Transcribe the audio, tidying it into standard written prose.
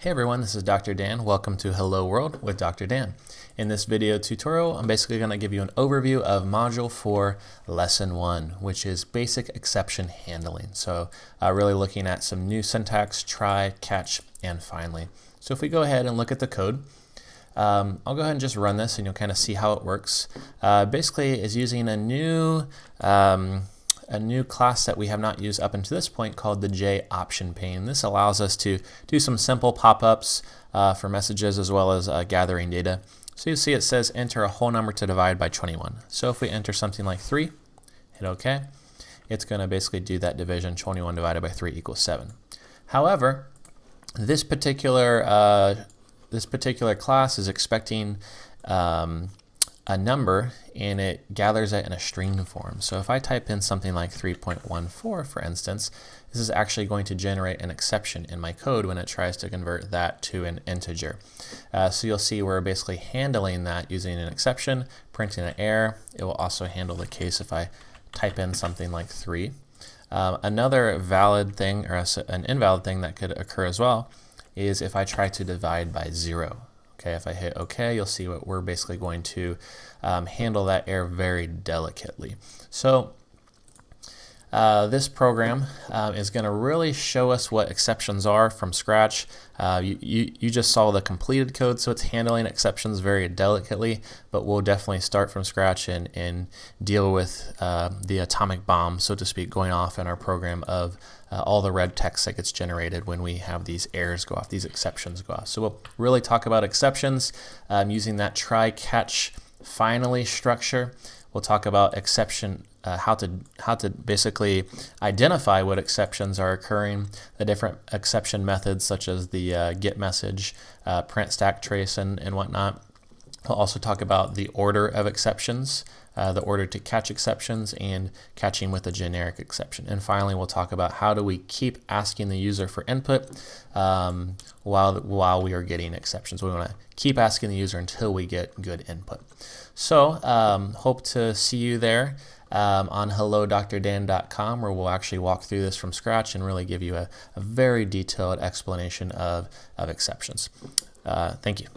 Hey everyone, this is Dr. Dan. Welcome to Hello World with Dr. Dan. In this video tutorial, I'm basically going to give you an overview of Module 4, Lesson 1, which is Basic Exception Handling. So really looking at some new syntax, try, catch, and finally. So if we go ahead and look at the code, I'll go ahead and just run this and you'll kind of see how it works. Basically is using a new class that we have not used up until this point called the J option pane. This allows us to do some simple pop-ups for messages as well as gathering data. So you see it says enter a whole number to divide by 21. So if we enter something like 3, hit OK, it's going to basically do that division. 21 divided by 3 equals 7. However, this particular class is expecting a number and it gathers it in a string form. So if I type in something like 3.14, for instance, this is actually going to generate an exception in my code when it tries to convert that to an integer. So you'll see we're basically handling that using an exception, printing an error. It will also handle the case if I type in something like 3. Another valid thing or an invalid thing that could occur as well is if I try to divide by 0. Okay, if I hit OK, you'll see what we're basically going to handle that error very delicately. So this program is going to really show us what exceptions are from scratch. You just saw the completed code, so it's handling exceptions very delicately, but we'll definitely start from scratch and deal with the atomic bomb, so to speak, going off in our program of all the red text that gets generated when we have these errors go off, these exceptions go off. So we'll really talk about exceptions using that try, catch, finally structure. We'll talk about exception, how to basically identify what exceptions are occurring, the different exception methods such as the get message, print, stack, trace, and whatnot. We'll also talk about the order of exceptions, the order to catch exceptions, and catching with a generic exception. And finally, we'll talk about how do we keep asking the user for input while we are getting exceptions. We want to keep asking the user until we get good input. So hope to see you there on hellodrdan.com, where we'll actually walk through this from scratch and really give you a very detailed explanation of exceptions. Thank you.